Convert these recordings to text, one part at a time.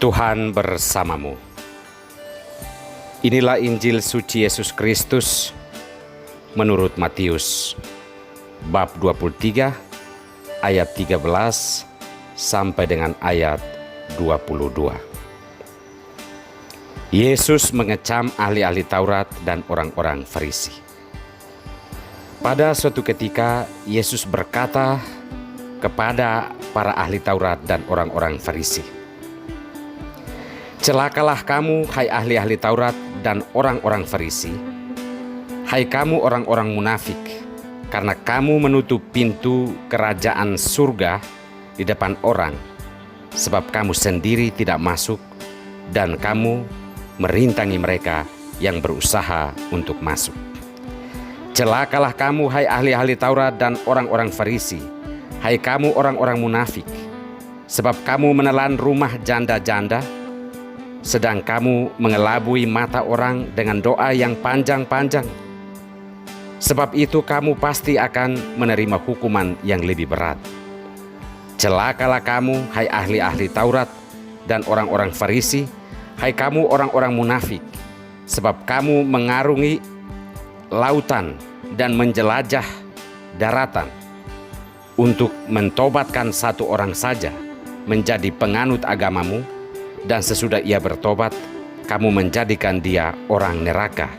Tuhan bersamamu. Inilah Injil suci Yesus Kristus menurut Matius bab 23 ayat 13 sampai dengan ayat 22. Yesus mengecam ahli-ahli Taurat dan orang-orang Farisi. Pada suatu ketika Yesus berkata kepada para ahli Taurat dan orang-orang Farisi, "Celakalah kamu, hai ahli-ahli Taurat dan orang-orang Farisi, hai kamu orang-orang munafik, karena kamu menutup pintu kerajaan surga di depan orang, sebab kamu sendiri tidak masuk dan kamu merintangi mereka yang berusaha untuk masuk. Celakalah kamu, hai ahli-ahli Taurat dan orang-orang Farisi, hai kamu orang-orang munafik, sebab kamu menelan rumah janda-janda, sedang kamu mengelabui mata orang dengan doa yang panjang-panjang. Sebab itu kamu pasti akan menerima hukuman yang lebih berat. Celakalah kamu, hai ahli-ahli Taurat dan orang-orang Farisi, hai kamu orang-orang munafik, sebab kamu mengarungi lautan dan menjelajah daratan untuk mentobatkan satu orang saja menjadi penganut agamamu, dan sesudah ia bertobat, kamu menjadikan dia orang neraka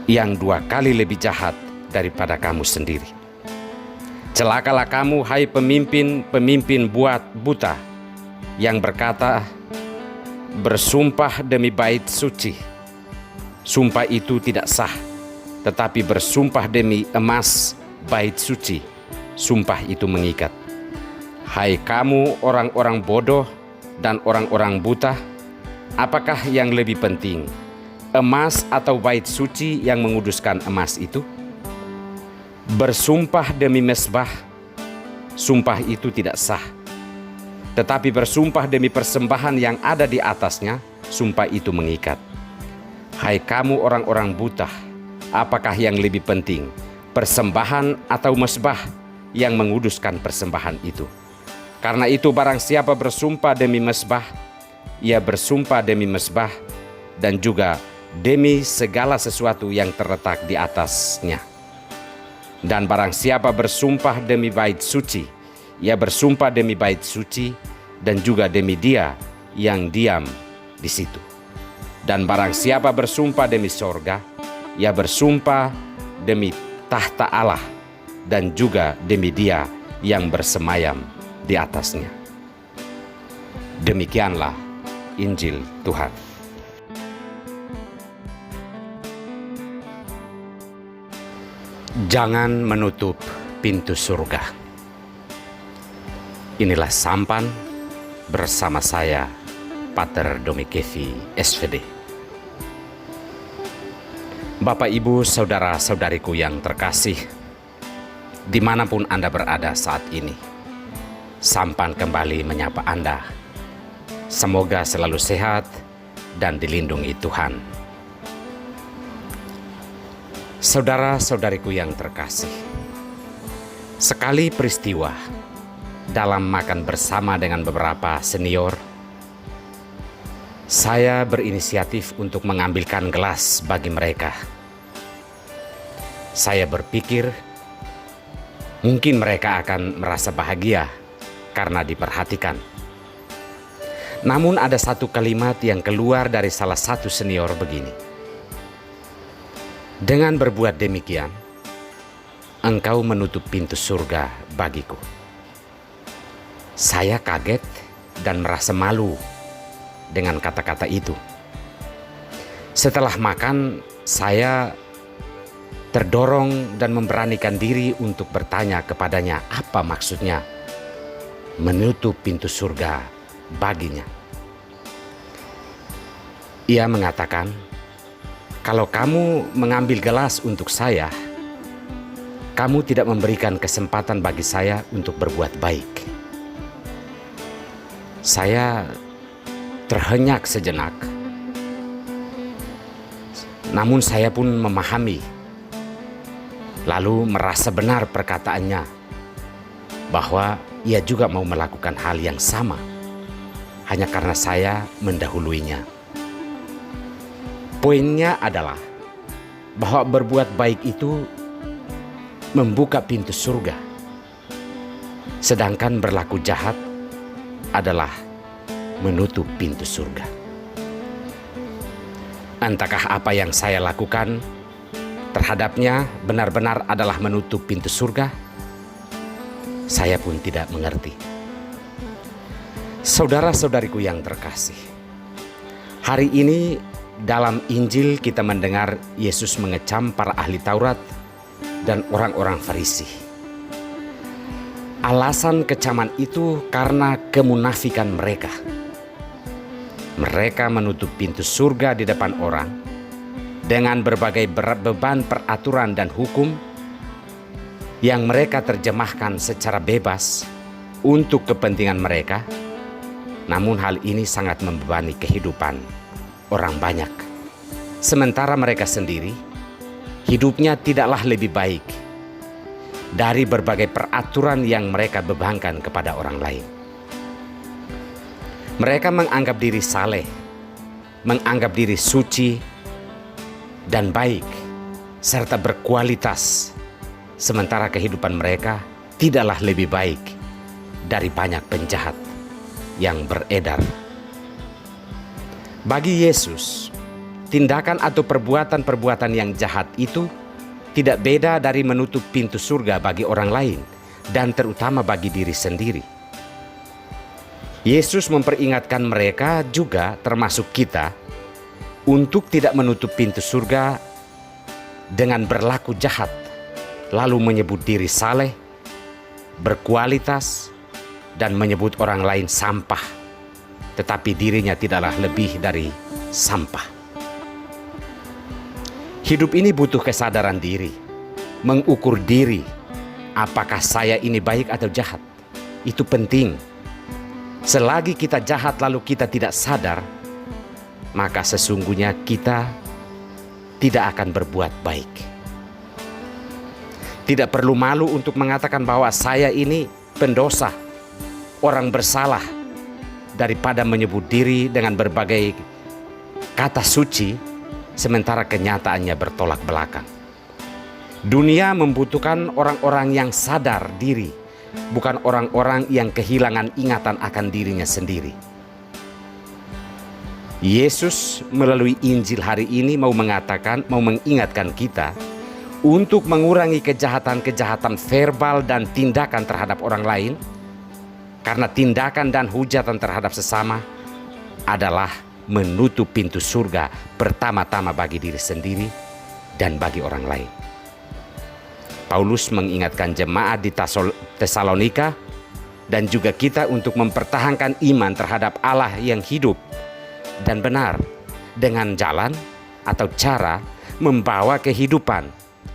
yang 2 kali lebih jahat daripada kamu sendiri. Celakalah kamu, hai pemimpin buta yang berkata, bersumpah demi bait suci. Sumpah itu tidak sah, tetapi bersumpah demi emas bait suci, sumpah itu mengikat. Hai kamu orang-orang bodoh dan orang-orang buta, apakah yang lebih penting, emas atau bait suci yang menguduskan emas itu? Bersumpah demi mezbah, sumpah itu tidak sah, tetapi bersumpah demi persembahan yang ada di atasnya, sumpah itu mengikat. Hai kamu orang-orang buta, apakah yang lebih penting, persembahan atau mezbah yang menguduskan persembahan itu? Karena itu barang siapa bersumpah demi mezbah, ia bersumpah demi mezbah dan juga demi segala sesuatu yang terletak di atasnya. Dan barang siapa bersumpah demi bait suci, ia bersumpah demi bait suci dan juga demi dia yang diam di situ. Dan barang siapa bersumpah demi sorga, ia bersumpah demi tahta Allah dan juga demi dia yang bersemayam di atasnya." Demikianlah Injil Tuhan. Jangan menutup pintu surga. Inilah sampan bersama saya, Pater Domikevi, SVD. Bapak, Ibu, saudara-saudariku yang terkasih, dimanapun Anda berada saat ini, sampan kembali menyapa Anda. Semoga selalu sehat dan dilindungi Tuhan. Saudara-saudariku yang terkasih, sekali peristiwa dalam makan bersama dengan beberapa senior, saya berinisiatif untuk mengambilkan gelas bagi mereka. Saya berpikir mungkin mereka akan merasa bahagia karena diperhatikan. Namun ada satu kalimat yang keluar dari salah satu senior begini, "Dengan berbuat demikian, engkau menutup pintu surga bagiku." Saya kaget dan merasa malu dengan kata-kata itu. Setelah makan, saya terdorong dan memberanikan diri untuk bertanya kepadanya apa maksudnya menutup pintu surga baginya. Ia mengatakan, "Kalau kamu mengambil gelas untuk saya, kamu tidak memberikan kesempatan bagi saya untuk berbuat baik." Saya terhenyak sejenak, namun saya pun memahami, lalu merasa benar perkataannya bahwa ia juga mau melakukan hal yang sama. hanya karena saya mendahuluinya. Poinnya adalah bahwa berbuat baik itu membuka pintu surga, sedangkan berlaku jahat adalah menutup pintu surga. Entahkah apa yang saya lakukan terhadapnya benar-benar adalah menutup pintu surga? Saya pun tidak mengerti. Saudara-saudariku yang terkasih, hari ini dalam Injil kita mendengar Yesus mengecam para ahli Taurat dan orang-orang Farisi. Alasan kecaman itu karena kemunafikan mereka. Mereka menutup pintu surga di depan orang dengan berbagai beban peraturan dan hukum yang mereka terjemahkan secara bebas untuk kepentingan mereka. Namun hal ini sangat membebani kehidupan orang banyak. Sementara mereka sendiri hidupnya tidaklah lebih baik dari berbagai peraturan yang mereka bebankan kepada orang lain. Mereka menganggap diri saleh, menganggap diri suci dan baik, serta berkualitas, sementara kehidupan mereka tidaklah lebih baik dari banyak penjahat yang beredar. Bagi Yesus, tindakan atau perbuatan-perbuatan yang jahat itu tidak beda dari menutup pintu surga bagi orang lain dan terutama bagi diri sendiri. Yesus memperingatkan mereka juga, termasuk kita, untuk tidak menutup pintu surga dengan berlaku jahat, lalu menyebut diri saleh, berkualitas, dan menyebut orang lain sampah, tetapi dirinya tidaklah lebih dari sampah. Hidup ini butuh kesadaran diri, mengukur diri, apakah saya ini baik atau jahat. Itu penting. Selagi kita jahat lalu kita tidak sadar, maka sesungguhnya kita tidak akan berbuat baik. Tidak perlu malu untuk mengatakan bahwa saya ini pendosa, orang bersalah, daripada menyebut diri dengan berbagai kata suci, sementara kenyataannya bertolak belakang. Dunia membutuhkan orang-orang yang sadar diri, bukan orang-orang yang kehilangan ingatan akan dirinya sendiri. Yesus melalui Injil hari ini mau mengingatkan kita untuk mengurangi kejahatan-kejahatan verbal dan tindakan terhadap orang lain, karena tindakan dan hujatan terhadap sesama adalah menutup pintu surga pertama-tama bagi diri sendiri dan bagi orang lain. Paulus mengingatkan jemaat di Tesalonika dan juga kita untuk mempertahankan iman terhadap Allah yang hidup dan benar dengan jalan atau cara membawa kehidupan,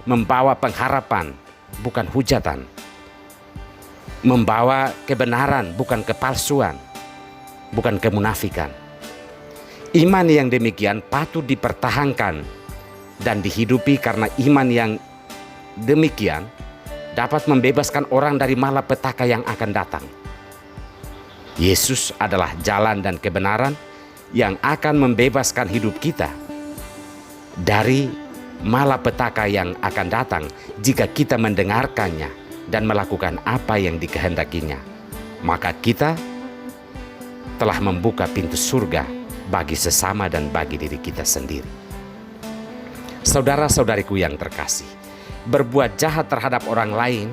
membawa pengharapan, bukan hujatan, membawa kebenaran, bukan kepalsuan, bukan kemunafikan. Iman yang demikian patut dipertahankan dan dihidupi, karena iman yang demikian dapat membebaskan orang dari malapetaka yang akan datang. Yesus adalah jalan dan kebenaran yang akan membebaskan hidup kita dari malapetaka yang akan datang jika kita mendengarkannya dan melakukan apa yang dikehendakinya. Maka kita telah membuka pintu surga bagi sesama dan bagi diri kita sendiri. Saudara-saudariku yang terkasih, berbuat jahat terhadap orang lain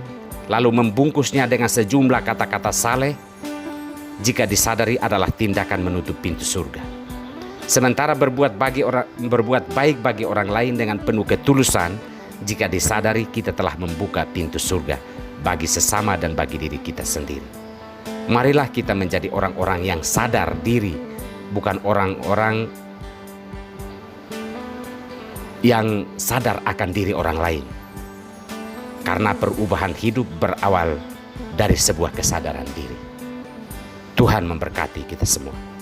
lalu membungkusnya dengan sejumlah kata-kata saleh, jika disadari adalah tindakan menutup pintu surga. Sementara berbuat baik bagi orang lain dengan penuh ketulusan, jika disadari kita telah membuka pintu surga bagi sesama dan bagi diri kita sendiri. Marilah kita menjadi orang-orang yang sadar diri, bukan orang-orang yang sadar akan diri orang lain. Karena perubahan hidup berawal dari sebuah kesadaran diri. Tuhan memberkati kita semua.